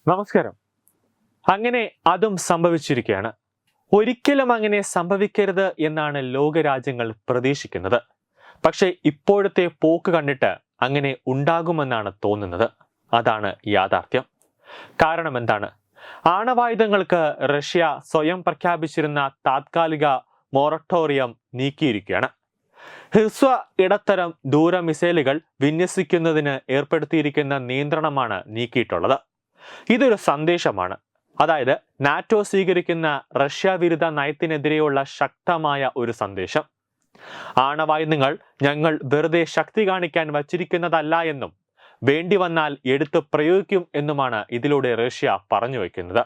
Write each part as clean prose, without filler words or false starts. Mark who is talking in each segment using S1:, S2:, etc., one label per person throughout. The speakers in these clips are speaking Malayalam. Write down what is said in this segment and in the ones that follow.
S1: നമസ്കാരം. അങ്ങനെ അതും സംഭവിച്ചിരിക്കുകയാണ്. ഒരിക്കലും അങ്ങനെ സംഭവിക്കരുത് എന്നാണ് ലോകരാജ്യങ്ങൾ പ്രതീക്ഷിക്കുന്നത്. പക്ഷേ ഇപ്പോഴത്തെ പോക്ക് കണ്ടിട്ട് അങ്ങനെ ഉണ്ടാകുമെന്നാണ് തോന്നുന്നത്. അതാണ് യാഥാർത്ഥ്യം. കാരണം എന്താണ്? ആണവായുധങ്ങൾക്ക് റഷ്യ സ്വയം പ്രഖ്യാപിച്ചിരുന്ന താത്കാലിക മൊറട്ടോറിയം നീക്കിയിരിക്കുകയാണ്. ഹ്രസ്വ ഇടത്തരം ദൂര മിസൈലുകൾ വിന്യസിക്കുന്നതിന് ഏർപ്പെടുത്തിയിരിക്കുന്ന നിയന്ത്രണമാണ് നീക്കിയിട്ടുള്ളത്. ഇതൊരു സന്ദേശമാണ്. അതായത് നാറ്റോ സ്വീകരിക്കുന്ന റഷ്യ വിരുദ്ധ നയത്തിനെതിരെയുള്ള ശക്തമായ ഒരു സന്ദേശം. ആണവായുധങ്ങൾ ഞങ്ങൾ വെറുതെ ശക്തി കാണിക്കാൻ വച്ചിരിക്കുന്നതല്ല എന്നും വേണ്ടി വന്നാൽ എടുത്ത് പ്രയോഗിക്കും എന്നുമാണ് ഇതിലൂടെ റഷ്യ പറഞ്ഞു വയ്ക്കുന്നത്.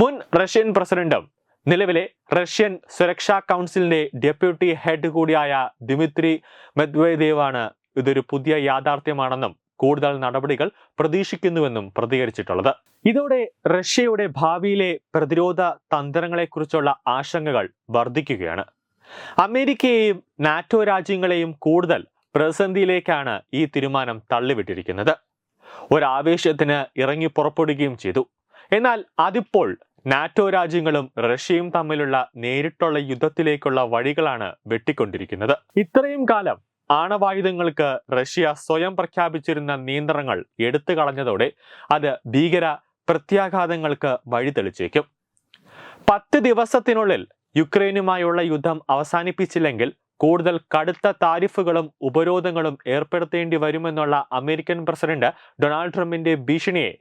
S1: മുൻ റഷ്യൻ പ്രസിഡന്റും നിലവിലെ റഷ്യൻ സുരക്ഷാ കൗൺസിലിന്റെ ഡെപ്യൂട്ടി ഹെഡ് കൂടിയായ ദിമിത്രി മെദ്വദേവാണ് ഇതൊരു പുതിയ യാഥാർത്ഥ്യമാണെന്നും കൂടുതൽ നടപടികൾ പ്രതീക്ഷിക്കുന്നുവെന്നും പ്രതികരിച്ചിട്ടുള്ളത്. ഇതോടെ റഷ്യയുടെ ഭാവിയിലെ പ്രതിരോധ തന്ത്രങ്ങളെക്കുറിച്ചുള്ള ആശങ്കകൾ വർദ്ധിക്കുകയാണ്. അമേരിക്കയെയും നാറ്റോ രാജ്യങ്ങളെയും കൂടുതൽ പ്രതിസന്ധിയിലേക്കാണ് ഈ തീരുമാനം തള്ളിവിട്ടിരിക്കുന്നത്. ഒരാവേശത്തിന് ഇറങ്ങി പുറപ്പെടുകയും ചെയ്തു. എന്നാൽ അതിപ്പോൾ നാറ്റോ രാജ്യങ്ങളും റഷ്യയും തമ്മിലുള്ള നേരിട്ടുള്ള യുദ്ധത്തിലേക്കുള്ള വഴികളാണ് വെട്ടിക്കൊണ്ടിരിക്കുന്നത്. ഇത്രയും കാലം ആണവായുധങ്ങൾക്ക് റഷ്യ സ്വയം പ്രഖ്യാപിച്ചിരുന്ന നിയന്ത്രണങ്ങൾ എടുത്തു കളഞ്ഞതോടെ അത് ഭീകര പ്രത്യാഘാതങ്ങൾക്ക് വഴിതെളിച്ചേക്കും. 10 ദിവസത്തിനുള്ളിൽ യുക്രൈനുമായുള്ള യുദ്ധം അവസാനിപ്പിച്ചില്ലെങ്കിൽ കൂടുതൽ കടുത്ത താരിഫുകളും ഉപരോധങ്ങളും ഏർപ്പെടുത്തേണ്ടി വരുമെന്നുള്ള അമേരിക്കൻ പ്രസിഡന്റ് ഡൊണാൾഡ് ട്രംപിന്റെ ഭീഷണിയെ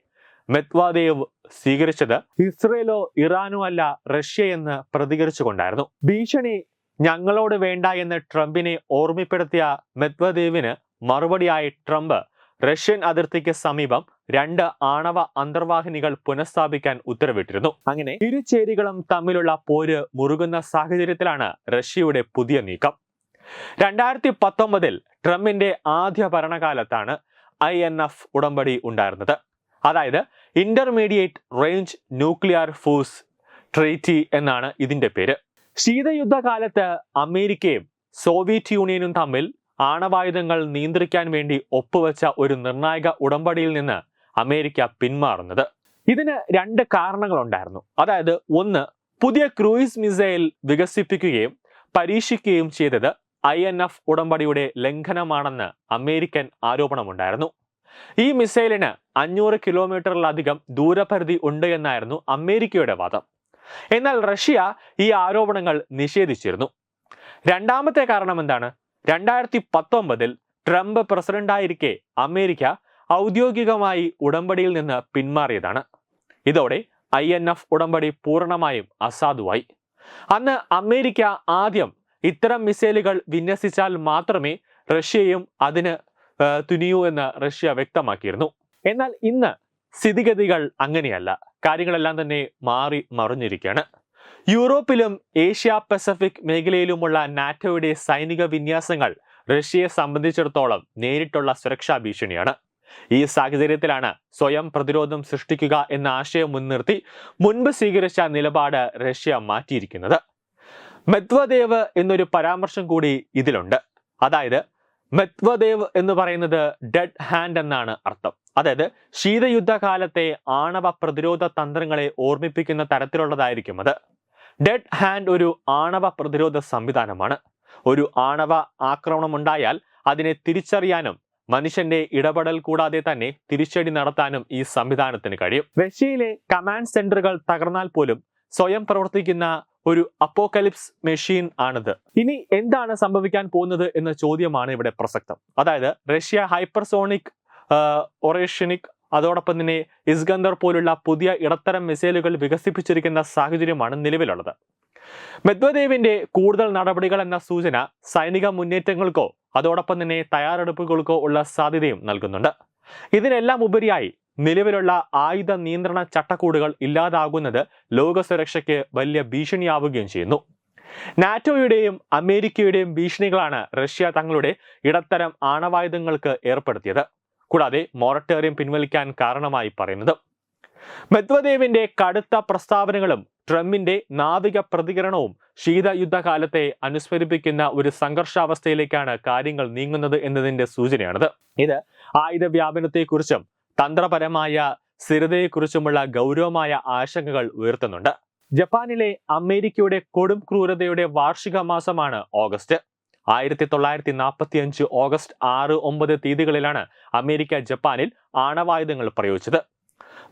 S1: മെദ്വദേവ് സ്വീകരിച്ചത് ഇസ്രയേലോ ഇറാനോ അല്ല റഷ്യ എന്ന് പ്രതികരിച്ചുകൊണ്ടായിരുന്നു. ഭീഷണി ഞങ്ങളോട് വേണ്ട എന്ന് ട്രംപിനെ ഓർമ്മപ്പെടുത്തിയ മെദ്വദേവിന് മറുപടിയായി ട്രംപ് റഷ്യൻ അതിർത്തിക്ക് സമീപം 2 ആണവ അന്തർവാഹിനികൾ പുനഃസ്ഥാപിക്കാൻ ഉത്തരവിട്ടിരുന്നു. അങ്ങനെ ഇരുചേരികളും തമ്മിലുള്ള പോര് മുറുകുന്ന സാഹചര്യത്തിലാണ് റഷ്യയുടെ പുതിയ നീക്കം. 2019 ട്രംപിന്റെ ആദ്യ ഭരണകാലത്താണ് INF ഉടമ്പടി ഉണ്ടായിരുന്നത്. അതായത് intermediate range nuclear force treaty എന്നാണ് ഇതിന്റെ പേര്. ശീതയുദ്ധകാലത്ത് അമേരിക്കയും സോവിയറ്റ് യൂണിയനും തമ്മിൽ ആണവായുധങ്ങൾ നിയന്ത്രിക്കാൻ വേണ്ടി ഒപ്പുവെച്ച ഒരു നിർണായക ഉടമ്പടിയിൽ നിന്ന് അമേരിക്ക പിന്മാറുന്നത്. ഇതിന് 2 കാരണങ്ങളുണ്ടായിരുന്നു. അതായത് ഒന്ന്, പുതിയ ക്രൂയിസ് മിസൈൽ വികസിപ്പിക്കുകയും പരീക്ഷിക്കുകയും ചെയ്തത് INF ഉടമ്പടിയുടെ ലംഘനമാണെന്ന് അമേരിക്കൻ ആരോപണമുണ്ടായിരുന്നു. ഈ മിസൈലിന് 500 കിലോമീറ്ററിലധികം ദൂരപരിധി ഉണ്ട് എന്നായിരുന്നു അമേരിക്കയുടെ വാദം. എന്നാൽ റഷ്യ ഈ ആരോപണങ്ങൾ നിഷേധിച്ചിരുന്നു. രണ്ടാമത്തെ കാരണം എന്താണ്? 2019 ട്രംപ് പ്രസിഡന്റായിരിക്കെ അമേരിക്ക ഔദ്യോഗികമായി ഉടമ്പടിയിൽ നിന്ന് പിന്മാറിയതാണ്. ഇതോടെ INF ഉടമ്പടി പൂർണ്ണമായും അസാധുവായി. അന്ന് അമേരിക്ക ആദ്യം ഇത്തരം മിസൈലുകൾ വിന്യസിച്ചാൽ മാത്രമേ റഷ്യയും അതിന് തുനിയൂ എന്ന് റഷ്യ വ്യക്തമാക്കിയിരുന്നു. എന്നാൽ ഇന്ന് സ്ഥിതിഗതികൾ അങ്ങനെയല്ല. കാര്യങ്ങളെല്ലാം തന്നെ മാറി മറിഞ്ഞിരിക്കുകയാണ്. യൂറോപ്പിലും ഏഷ്യ പസഫിക് മേഖലയിലുമുള്ള നാറ്റോയുടെ സൈനിക വിന്യാസങ്ങൾ റഷ്യയെ സംബന്ധിച്ചിടത്തോളം നേരിട്ടുള്ള സുരക്ഷാ ഭീഷണിയാണ്. ഈ സാഹചര്യത്തിലാണ് സ്വയം പ്രതിരോധം സൃഷ്ടിക്കുക എന്ന ആശയം മുൻനിർത്തി മുൻപ് സ്വീകരിച്ച നിലപാട് റഷ്യ മാറ്റിയിരിക്കുന്നത്. മെദ്വദേവ് എന്നൊരു പരാമർശം കൂടി ഇതിലുണ്ട്. അതായത് മെദ്വദേവ് എന്ന് പറയുന്നത് ഡെഡ് ഹാൻഡ് എന്നാണ് അർത്ഥം. അതായത് ശീതയുദ്ധകാലത്തെ ആണവ പ്രതിരോധ തന്ത്രങ്ങളെ ഓർമ്മിപ്പിക്കുന്ന തരത്തിലുള്ളതായിരിക്കും അത്. ഡെഡ് ഹാൻഡ് ഒരു ആണവ പ്രതിരോധ സംവിധാനമാണ്. ഒരു ആണവ ആക്രമണമുണ്ടായാൽ അതിനെ തിരിച്ചറിയാനും മനുഷ്യന്റെ ഇടപെടൽ കൂടാതെ തന്നെ തിരിച്ചടി നടത്താനും ഈ സംവിധാനത്തിന് കഴിയും. റഷ്യയിലെ കമാൻഡ് സെന്ററുകൾ തകർന്നാൽ പോലും സ്വയം പ്രവർത്തിക്കുന്ന ഒരു അപ്പോക്കലിപ്സ് മെഷീൻ ആണിത്. ഇനി എന്താണ് സംഭവിക്കാൻ പോകുന്നത് എന്ന ചോദ്യമാണ് ഇവിടെ പ്രസക്തം. അതായത് റഷ്യ ഹൈപ്പർസോണിക് ഒറേഷനിക് അതോടൊപ്പം തന്നെ ഇസ്കന്ദർ പോലുള്ള പുതിയ ഇടത്തരം മിസൈലുകൾ വികസിപ്പിച്ചിരിക്കുന്ന സാഹചര്യമാണ് നിലവിലുള്ളത്. മെദ്വദേവിന്റെ കൂടുതൽ നടപടികൾ എന്ന സൂചന സൈനിക മുന്നേറ്റങ്ങൾക്കോ അതോടൊപ്പം തന്നെ തയ്യാറെടുപ്പുകൾക്കോ ഉള്ള സാധ്യതയും നൽകുന്നുണ്ട്. ഇതിനെല്ലാം ഉപരിയായി നിലവിലുള്ള ആയുധ നിയന്ത്രണ ചട്ടക്കൂടുകൾ ഇല്ലാതാകുന്നത് ലോക സുരക്ഷയ്ക്ക് വലിയ ഭീഷണിയാവുകയും ചെയ്യുന്നു. നാറ്റോയുടെയും അമേരിക്കയുടെയും ഭീഷണികളാണ് റഷ്യ തങ്ങളുടെ ഇടത്തരം ആണവായുധങ്ങൾക്ക് ഏർപ്പെടുത്തിയത്. കൂടാതെ മൊറട്ടോറിയം പിൻവലിക്കാൻ കാരണമായി പറയുന്നത്. മെദ്വദേവിന്റെ കടുത്ത പ്രസ്താവനകളും ട്രംപിന്റെ നാവിക പ്രതികരണവും ശീതയുദ്ധകാലത്തെ അനുസ്മരിപ്പിക്കുന്ന ഒരു സംഘർഷാവസ്ഥയിലേക്കാണ് കാര്യങ്ങൾ നീങ്ങുന്നത് എന്നതിന്റെ സൂചനയാണിത്. ഇത് ആയുധ വ്യാപനത്തെക്കുറിച്ചും തന്ത്രപരമായ സ്ഥിരതയെക്കുറിച്ചുമുള്ള ഗൗരവമായ ആശങ്കകൾ ഉയർത്തുന്നുണ്ട്. ജപ്പാനിലെ അമേരിക്കയുടെ കൊടും ക്രൂരതയുടെ വാർഷിക മാസമാണ് ഓഗസ്റ്റ്. 1945 ഓഗസ്റ്റ് 6, 9 തീയതികളിലാണ് അമേരിക്ക ജപ്പാനിൽ ആണവായുധങ്ങൾ പ്രയോഗിച്ചത്.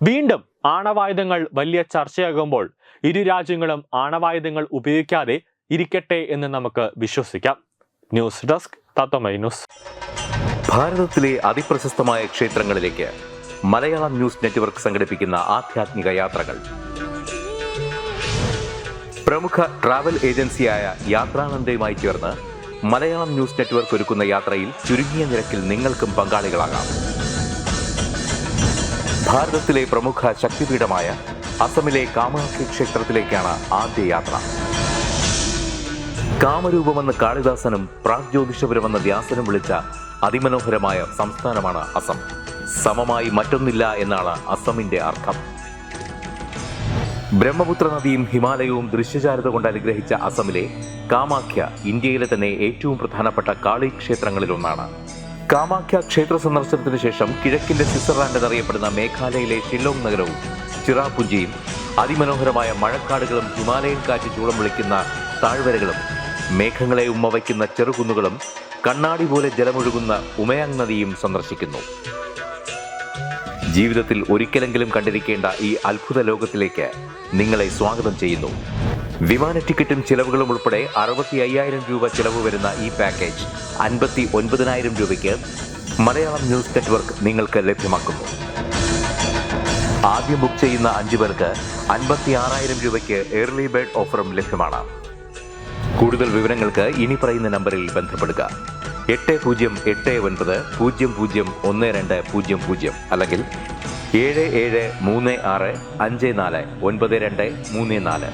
S1: വീണ്ടും ആണവായുധങ്ങൾ വലിയ ചർച്ചയാകുമ്പോൾ ഇരു രാജ്യങ്ങളും ആണവായുധങ്ങൾ ഉപയോഗിക്കാതെ ഇരിക്കട്ടെ എന്ന് നമുക്ക് വിശ്വസിക്കാം. ന്യൂസ് ഡെസ്ക് തത്വമൈ ന്യൂസ്.
S2: ഭാരതത്തിലെ അതിപ്രശസ്തമായ ക്ഷേത്രങ്ങളിലേക്ക് മലയാളം ന്യൂസ് നെറ്റ്വർക്ക് സംഘടിപ്പിക്കുന്ന ആധ്യാത്മിക യാത്രകൾ. പ്രമുഖ ട്രാവൽ ഏജൻസിയായ യാത്രാനന്ദയുമായി ചേർന്ന് മലയാളം ന്യൂസ് നെറ്റ്വർക്ക് ഒരുക്കുന്ന യാത്രയിൽ ചുരുങ്ങിയ നിരക്കിൽ നിങ്ങൾക്കും പങ്കാളികളാകാം. ഭാരതത്തിലെ പ്രമുഖ ശക്തിപീഠമായ അസമിലെ കാമാഖ്യ ക്ഷേത്രത്തിലേക്കാണ് ആദ്യ യാത്ര. കാമരൂപമെന്ന് കാളിദാസനും പ്രാഗ്ജ്യോതിഷപുരമെന്ന വ്യാസനും വിളിച്ച അതിമനോഹരമായ സംസ്ഥാനമാണ് അസം. സമമായി മറ്റൊന്നില്ല എന്നാണ് അസമിന്റെ അർത്ഥം. ബ്രഹ്മപുത്ര നദിയും ഹിമാലയവും ദൃശ്യചാരുത കൊണ്ട് അനുഗ്രഹിച്ച അസമിലെ കാമാഖ്യ ഇന്ത്യയിലെ തന്നെ ഏറ്റവും പ്രധാനപ്പെട്ട കാളി ക്ഷേത്രങ്ങളിലൊന്നാണ്. കാമാഖ്യ ക്ഷേത്ര സന്ദർശനത്തിന് ശേഷം കിഴക്കിന്റെ സ്വിറ്റ്സർലാൻഡ് എന്നറിയപ്പെടുന്ന മേഘാലയയിലെ ഷില്ലോങ് നഗരവും ചിറാപുഞ്ചിയും അതിമനോഹരമായ മഴക്കാടുകളും ഹിമാലയൻ കാറ്റ് ചൂളം വിളിക്കുന്ന താഴ്വരകളും മേഘങ്ങളെ ഉമ്മവയ്ക്കുന്ന ചെറുകുന്നുകളും കണ്ണാടി പോലെ ജലമൊഴുകുന്ന ഉമയാങ് നദിയും സന്ദർശിക്കുന്നു. ജീവിതത്തിൽ ഒരിക്കലെങ്കിലും കണ്ടിരിക്കേണ്ട ഈ അത്ഭുത ലോകത്തിലേക്ക് നിങ്ങളെ സ്വാഗതം ചെയ്യുന്നു. വിമാന ടിക്കറ്റും ചിലവുകളും ഉൾപ്പെടെ 65,000 രൂപ ചിലവ് വരുന്ന ഈ പാക്കേജ് 59,000 രൂപയ്ക്ക് മലയാളം ന്യൂസ് നെറ്റ്വർക്ക് നിങ്ങൾക്ക് ലഭ്യമാക്കുന്നു. ആദ്യം ബുക്ക് ചെയ്യുന്ന 5 പേർക്ക് 56,000 രൂപയ്ക്ക് ഏർലി ബേർഡ് ഓഫറും ലഭ്യമാണ്. കൂടുതൽ വിവരങ്ങൾക്ക് ഇനി പറയുന്ന നമ്പറിൽ ബന്ധപ്പെടുക. 8089001200 അല്ലെങ്കിൽ 7736549234.